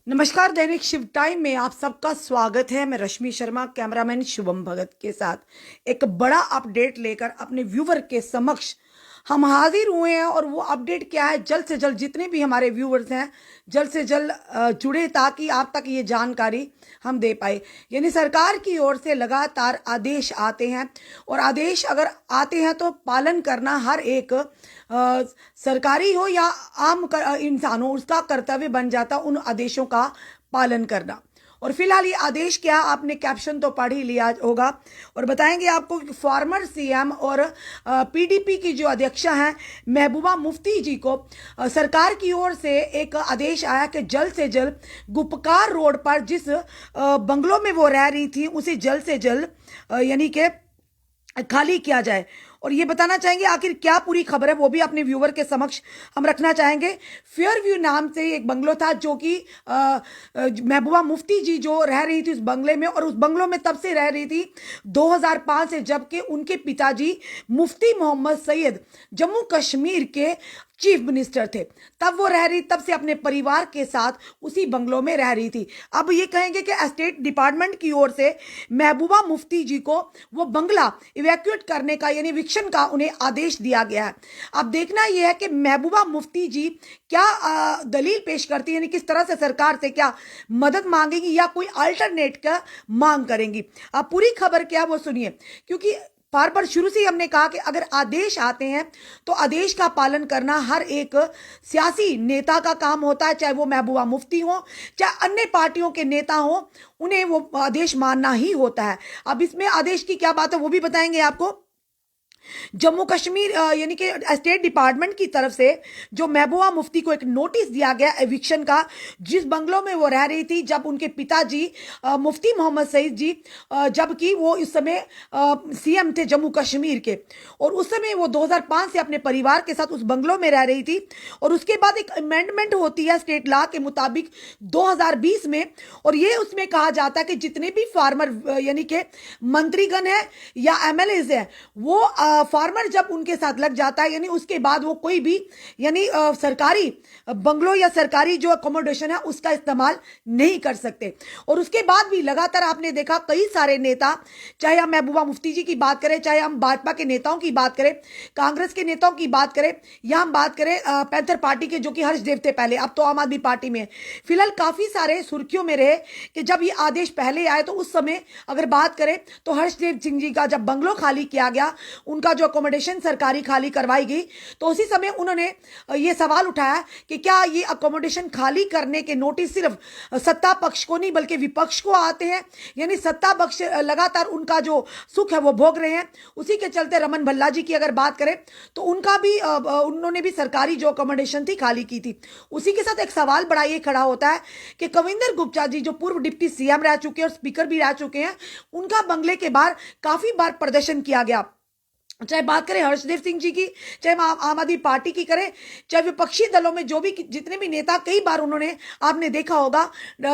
नमस्कार। दैनिक शिव टाइम में आप सबका स्वागत है। मैं रश्मि शर्मा कैमरामैन शुभम भगत के साथ एक बड़ा अपडेट लेकर अपने व्यूवर के समक्ष हम हाजिर हुए हैं। और वो अपडेट क्या है, जल्द से जल्द जितने भी हमारे व्यूवर्स हैं जल्द से जल्द जुड़े ताकि आप तक ये जानकारी हम दे पाए। यानी सरकार की ओर से लगातार आदेश आते हैं और आदेश अगर आते हैं तो पालन करना हर एक सरकारी हो या आम इंसान हो उसका कर्तव्य बन जाता उन आदेशों का पालन करना। और फिलहाल ये आदेश क्या, आपने कैप्शन तो पढ़ ही लिया होगा और बताएंगे आपको कि फॉर्मर सीएम और पीडीपी की जो अध्यक्षा हैं महबूबा मुफ्ती जी को सरकार की ओर से एक आदेश आया कि जल्द से जल्द गुपकार रोड पर जिस बंगलों में वो रह रही थी उसे जल्द से जल्द यानी कि खाली किया जाए। और ये बताना चाहेंगे आखिर क्या पूरी खबर है वो भी अपने व्यूवर के समक्ष हम रखना चाहेंगे। फेयर व्यू नाम से एक बंगलो था जो कि महबूबा मुफ्ती जी जो रह रही थी उस बंगले में, और उस बंगलों में तब से रह रही थी 2005 से, जबकि उनके पिताजी मुफ्ती मोहम्मद सैयद जम्मू कश्मीर के चीफ मिनिस्टर थे। तब वो रह रही, तब से अपने परिवार के साथ उसी बंगलों में रह रही थी। अब ये कहेंगे कि स्टेट डिपार्टमेंट की ओर से महबूबा मुफ्ती जी को वो बंगला इवैक्यूएट करने का यानी इविक्शन का उन्हें आदेश दिया गया है। अब देखना यह है कि महबूबा मुफ्ती जी क्या दलील पेश करती है, यानी किस तरह से सरकार से क्या मदद मांगेगी या कोई अल्टरनेट का मांग करेंगी। अब पूरी खबर क्या वो सुनिए, क्योंकि बार बार शुरू से ही हमने कहा कि अगर आदेश आते हैं तो आदेश का पालन करना हर एक सियासी नेता का काम होता है, चाहे वो महबूबा मुफ्ती हो चाहे अन्य पार्टियों के नेता हो, उन्हें वो आदेश मानना ही होता है। अब इसमें आदेश की क्या बात है वो भी बताएंगे आपको। जम्मू कश्मीर यानी कि स्टेट डिपार्टमेंट की तरफ से जो महबूबा मुफ्ती को एक नोटिस दिया गया एविक्शन का, जिस बंगलों में वो रह रही थी जब उनके पिताजी मुफ्ती मोहम्मद सईद जी जबकि वो इस समय सीएम थे जम्मू कश्मीर के, और उस समय वो 2005 से अपने परिवार के साथ उस बंगलों में रह रही थी। और उसके बाद एक अमेंडमेंट होती है स्टेट लॉ के मुताबिक 2020 में, और ये उसमें कहा जाता है कि जितने भी फार्मर यानी कि मंत्रीगण है या एमएलएज है वो फार्मर जब उनके साथ लग जाता है यानी उसके बाद वो कोई भी यानी सरकारी बंगलो या सरकारी जो अकोमोडेशन है उसका इस्तेमाल नहीं कर सकते। और उसके बाद भी लगातार आपने देखा कई सारे नेता, चाहे हम महबूबा मुफ्ती जी की बात करें, चाहे हम भाजपा के नेताओं की बात करें, कांग्रेस के नेताओं की बात करें, या हम बात करें पैंथर पार्टी के जो कि हर्षदेव थे पहले, अब तो आम आदमी पार्टी में, फिलहाल काफी सारे सुर्खियों में रहे कि जब ये आदेश पहले आए तो उस समय अगर बात करें तो हर्षदेव सिंह जी का जब बंगलो खाली किया गया, उनका जो अकोमोडेशन सरकारी खाली करवाई गई, तो उसी समय उन्होंने ये सवाल उठाया कि क्या ये अकोमोडेशन खाली करने के नोटिस सिर्फ सत्ता पक्ष को नहीं बल्कि विपक्ष को आते हैं, यानी सत्ता पक्ष लगातार उनका जो सुख है वो भोग रहे हैं। उसी के चलते रमन भल्ला जी की अगर बात करें तो उनका भी उन्होंने भी सरकारी जो अकोमोडेशन थी खाली की थी। उसी के साथ एक सवाल बड़ा ये खड़ा होता है कि कविंदर गुप्ता जी जो पूर्व डिप्टी सीएम रह चुके हैं और स्पीकर भी रह चुके हैं, उनका बंगले के बाहर काफी बार प्रदर्शन किया गया, चाहे बात करें हर्षदेव सिंह जी की, चाहे आम आदमी पार्टी की करें, चाहे विपक्षी दलों में जो भी जितने भी नेता, कई बार उन्होंने आपने देखा होगा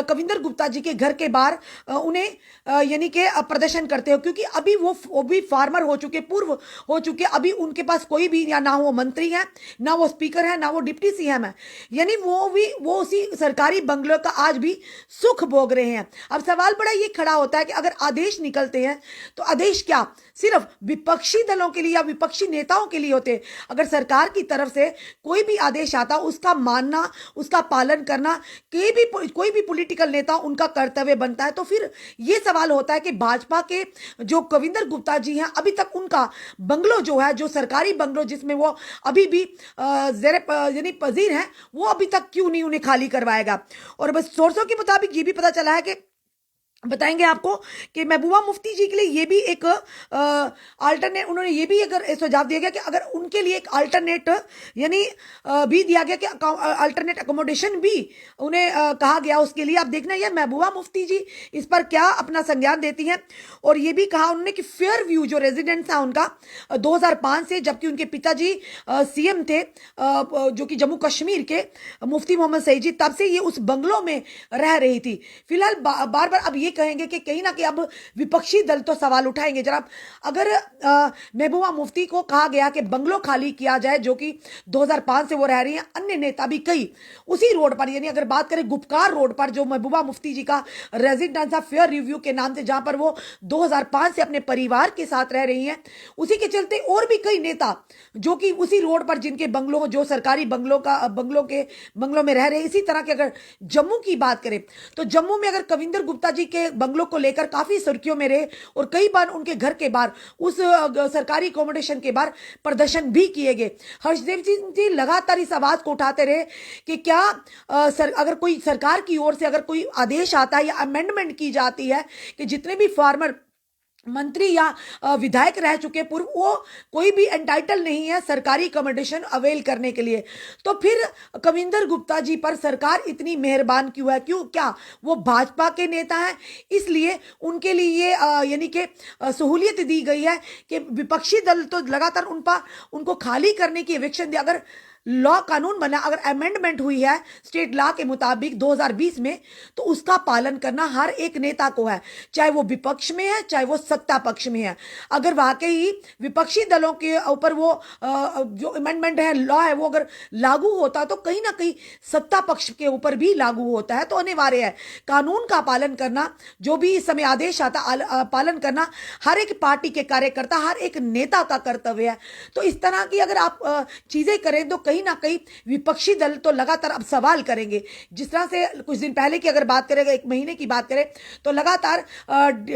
कविंदर गुप्ता जी के घर के बाहर उन्हें यानी कि प्रदर्शन करते हो, क्योंकि अभी वो भी फार्मर हो चुके, पूर्व हो चुके, अभी उनके पास कोई भी या ना वो मंत्री है ना वो स्पीकर है ना वो डिप्टी सीएम है, यानी वो उसी सरकारी बंगलों का आज भी सुख भोग रहे हैं। अब सवाल बड़ा ये खड़ा होता है कि अगर आदेश निकलते हैं तो आदेश क्या सिर्फ विपक्षी दलों के लिए या विपक्षी नेताओं के लिए होते? अगर सरकार की तरफ से कोई भी आदेश आता उसका मानना उसका पालन करना कोई भी पॉलिटिकल नेता उनका कर्तव्य बनता है, तो फिर यह सवाल होता है कि भाजपा के जो कविंदर गुप्ता जी हैं अभी तक उनका बंगलो जो है, जो सरकारी बंगलो जिसमें वो अभी भी यानी पजीर हैं, वो अभी तक क्यों नहीं उन्हें खाली करवाएगा। और बस सोर्सों के मुताबिक ये भी पता चला है कि बताएंगे आपको कि महबूबा मुफ्ती जी के लिए ये भी एक अल्टरनेट, उन्होंने ये भी अगर सुझाव दिया गया कि अगर उनके लिए एक अल्टरनेट यानी भी दिया गया कि अल्टरनेट अकोमोडेशन भी उन्हें कहा गया उसके लिए। आप देखना ये महबूबा मुफ्ती जी इस पर क्या अपना संज्ञान देती हैं। और ये भी कहा उन्होंने कि फेयर व्यू जो रेजिडेंट था उनका 2005 से, जबकि उनके पिताजी सीएम थे जो कि जम्मू कश्मीर के मुफ्ती मोहम्मद सईद जी, तब से ये उस बंगलों में रह रही थी। फिलहाल बार बार अब ये कहेंगे कि कहीं ना कहीं अब विपक्षी दल तो सवाल उठाएंगे। जरा अगर महबूबा मुफ्ती को कहा गया कि बंगलो खाली किया जाए, जो कि 2005 से वो रह रही हैं, अन्य नेता भी कई उसी रोड पर, यानी अगर बात करें गुपकार रोड पर जो महबूबा मुफ्ती जी का रेजिडेंस है फेयर रिव्यू के नाम से, जहां पर वो 2005 से अपने परिवार के साथ रह रही हैं, उसी के चलते और भी कई नेता जो कि उसी रोड पर जिनके बंगलों, जो सरकारी बंगलों में रह रहे हैं। इसी तरह के अगर जम्मू की बात करें तो जम्मू में अगर कविंदर गुप्ता जी के बंगलों को लेकर काफी सुर्खियों में रहे और कई बार उनके घर के बाहर उस सरकारी अकोमोडेशन के बाहर प्रदर्शन भी किए गए। हर्षदेव सिंह जी लगातार इस आवाज को उठाते रहे कि क्या अगर कोई सरकार की ओर से अगर कोई आदेश आता है या अमेंडमेंट की जाती है कि जितने भी फार्मर मंत्री या विधायक रह चुके पूर्व, वो कोई भी एंटाइटल नहीं है सरकारी अकोमोडेशन अवेल करने के लिए, तो फिर कविंदर गुप्ता जी पर सरकार इतनी मेहरबान क्यों है? क्यों, क्या वो भाजपा के नेता हैं इसलिए उनके लिए यानी कि सहूलियत दी गई है कि विपक्षी दल तो लगातार उनको खाली करने की एविक्शन दी। अगर लॉ कानून बना, अगर अमेंडमेंट हुई है स्टेट लॉ के मुताबिक 2020 में, तो उसका पालन करना हर एक नेता को है, चाहे वो विपक्ष में है चाहे वो सत्ता पक्ष में है। अगर वाकई विपक्षी दलों के ऊपर वो जो अमेंडमेंट है, लॉ है, वो अगर लागू होता तो कहीं ना कहीं सत्ता पक्ष के ऊपर भी लागू होता है। तो अनिवार्य है कानून का पालन करना, जो भी इस समय आदेश आता पालन करना हर एक पार्टी के कार्यकर्ता, हर एक नेता का कर्तव्य है। तो इस तरह की अगर आप चीजें करें तो कहीं ना कहीं विपक्षी दल तो लगातार अब सवाल करेंगे। जिस तरह से कुछ दिन पहले की अगर बात करें, एक महीने की बात करें, तो लगातार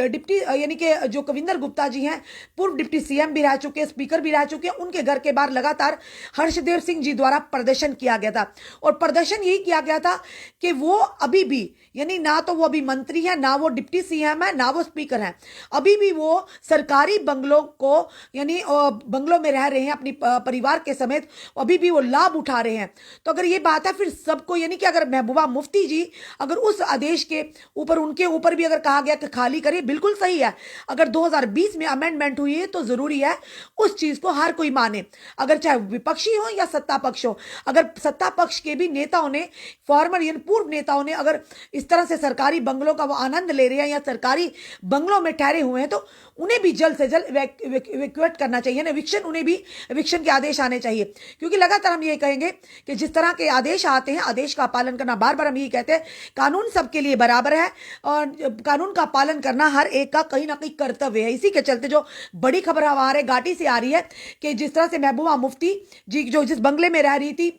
डिप्टी यानी कि जो कविंदर गुप्ता जी हैं, पूर्व डिप्टी सीएम भी रह चुके, स्पीकर भी रह चुके, उनके घर के बाहर लगातार हर्षदेव सिंह जी द्वारा प्रदर्शन किया गया था। और प्रदर्शन यही किया गया था कि वो अभी भी, यानी ना तो वो अभी मंत्री है, ना वो डिप्टी सीएम है, ना वो स्पीकर है, अभी भी वो सरकारी बंगलों को, यानी बंगलों में रह रहे हैं अपनी परिवार के समेत, अभी भी वो लाभ उठा रहे हैं। तो अगर ये बात है फिर सबको, यानी कि अगर महबूबा मुफ्ती जी अगर उस आदेश के ऊपर, उनके ऊपर भी अगर कहा गया कि खाली करिए, बिल्कुल सही है। अगर 2020 में अमेंडमेंट हुई है तो जरूरी है उस चीज को हर कोई माने, अगर चाहे विपक्षी हो या सत्ता पक्ष हो। अगर सत्ता पक्ष के भी नेताओं ने, फॉर्मर यानी पूर्व नेताओं ने अगर इस तरह से सरकारी बंगलों का वो आनंद ले रहे हैं या सरकारी बंगलों में ठहरे हुए हैं, तो उन्हें भी जल्द से जल्द इवैक्यूएट करना चाहिए, एविक्शन, उन्हें भी एविक्शन के आदेश आने चाहिए। क्योंकि लगातार हम ये कहेंगे कि जिस तरह के आदेश आते हैं, आदेश का पालन करना, बार बार हम यही कहते हैं, कानून सबके लिए बराबर है और कानून का पालन करना हर एक का कहीं ना कहीं कर्तव्य है। इसी के चलते जो बड़ी खबर हमारे घाटी से आ रही है कि जिस तरह से महबूबा मुफ्ती जी जो जिस बंगले में रह रही थी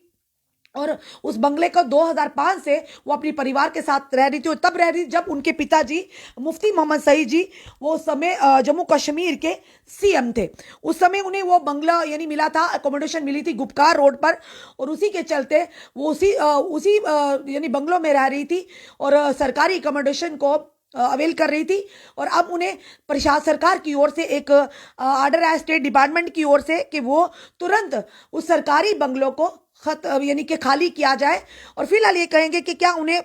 और उस बंगले को 2005 से वो अपनी परिवार के साथ रह रही थी, और तब रह रही जब उनके पिताजी मुफ्ती मोहम्मद सईद जी वो उस समय जम्मू कश्मीर के सीएम थे। उस समय उन्हें वो बंगला यानी मिला था, अकोमोडेशन मिली थी गुपकार रोड पर, और उसी के चलते वो उसी यानी बंगलों में रह रही थी और सरकारी अकोमोडेशन को अवेल कर रही थी। और अब उन्हें प्रशासन सरकार की ओर से एक ऑर्डर है स्टेट डिपार्टमेंट की ओर से कि वो तुरंत उस सरकारी बंगलों को यानी कि खाली किया जाए। और फिलहाल ये कहेंगे कि क्या उन्हें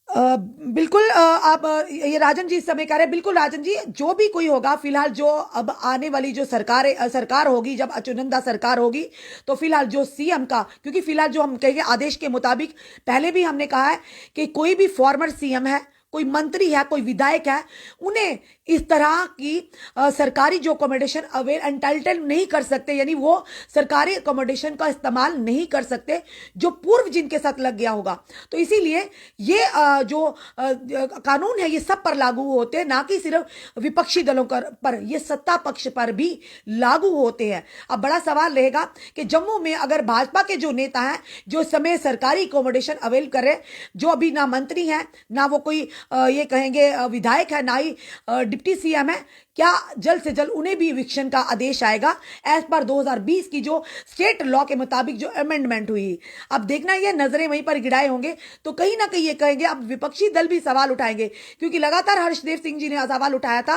बिल्कुल आप ये राजन जी इस समय कह रहे हैं, बिल्कुल राजन जी, जो भी कोई होगा फिलहाल, जो अब आने वाली जो सरकार होगी, जब चुनिंदा सरकार होगी, तो फिलहाल जो सीएम का, क्योंकि फिलहाल जो हम कहेंगे आदेश के मुताबिक, पहले भी हमने कहा है कि कोई भी फॉर्मर सीएम है, कोई मंत्री है, कोई विधायक है, उन्हें इस तरह की सरकारी जो अकोमोडेशन अवेल एंटाइटल नहीं कर सकते, यानी वो सरकारी अकोमोडेशन का इस्तेमाल नहीं कर सकते जो पूर्व जिनके साथ लग गया होगा। तो इसीलिए ये जो कानून है ये सब पर लागू होते हैं, ना कि सिर्फ विपक्षी दलों पर, ये सत्ता पक्ष पर भी लागू होते हैं। अब बड़ा सवाल रहेगा कि जम्मू में अगर भाजपा के जो नेता हैं, जो समय सरकारी अकोमोडेशन अवेल करे, जो अभी ना मंत्री हैं, ना वो कोई ये कहेंगे विधायक है, ना ही डिप्टी सीएम है, क्या जल्द से जल्द उन्हें भी इविक्शन का आदेश आएगा एज पर 2020 की जो स्टेट लॉ के मुताबिक जो अमेंडमेंट हुई। अब देखना ये नजरें वहीं पर गिराए होंगे, तो कहीं ना कहीं ये कहेंगे, अब विपक्षी दल भी सवाल उठाएंगे, क्योंकि लगातार हर्षदेव सिंह जी ने सवाल उठाया था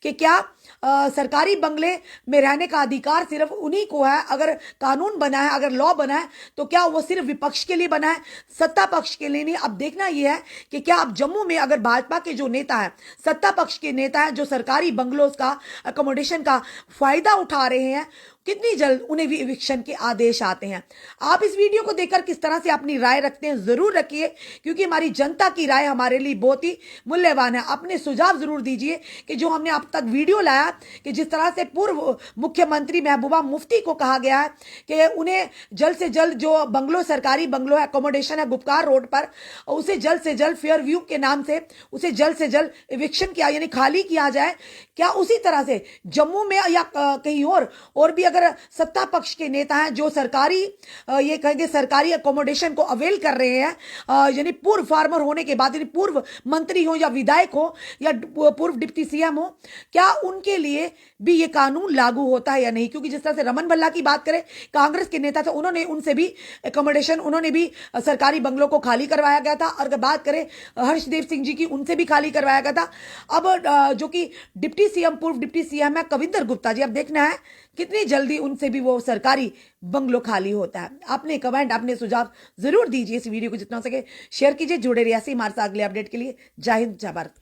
कि क्या सरकारी बंगले में रहने का अधिकार सिर्फ उन्हीं को है? अगर कानून बना है, अगर लॉ बना है, तो क्या वो सिर्फ विपक्ष के लिए बना है, सत्ता पक्ष के लिए नहीं? अब देखना यह है कि क्या अब जम्मू में अगर भाजपा के जो नेता है, सत्ता पक्ष के नेता है, जो सरकारी बंगलों का अकोमोडेशन का फायदा उठा रहे हैं, कितनी जल्द उन्हें भी इविक्शन के आदेश आते हैं। आप इस वीडियो को देखकर किस तरह से अपनी राय रखते हैं जरूर रखिए, क्योंकि हमारी जनता की राय हमारे लिए बहुत ही मूल्यवान है। अपने सुझाव जरूर दीजिए कि जो हमने अब तक वीडियो लाया कि जिस तरह से पूर्व मुख्यमंत्री महबूबा मुफ्ती को कहा गया है कि उन्हें जल्द से जल्द जो बंगलो, सरकारी बंगलो है, अकोमोडेशन है गुपकार रोड पर, उसे जल्द से जल्द फेयर व्यू के नाम से उसे जल्द से जल्द इविक्शन किया यानी खाली किया जाए। क्या उसी तरह से जम्मू में या कहीं और भी अगर सत्ता पक्ष के नेता हैं जो सरकारी ये कहेंगे सरकारी अकोमोडेशन को अवेल कर रहे हैं, यानी पूर्व फार्मर होने के बाद, यानी पूर्व मंत्री हो या विधायक हो या पूर्व डिप्टी सीएम हो, क्या उनके लिए भी ये कानून लागू होता है या नहीं? क्योंकि जिस तरह से रमन भल्ला की बात करें, कांग्रेस के नेता थे, उन्होंने उनसे भी अकोमोडेशन, उन्होंने भी सरकारी बंगलों को खाली करवाया गया था। और अगर बात करें हर्षदेव सिंह जी की, उनसे भी खाली करवाया गया था। अब जो कि डिप्टी सीएम, पूर्व डिप्टी सीएम है कविंदर गुप्ता जी, अब देखना है कितनी जल्दी उनसे भी वो सरकारी बंगलो खाली होता है। अपने कमेंट, अपने सुझाव जरूर दीजिए। इस वीडियो को जितना हो सके शेयर कीजिए। जुड़े रहिए हमारे साथ अगले अपडेट के लिए। जय हिंद, जय भारत।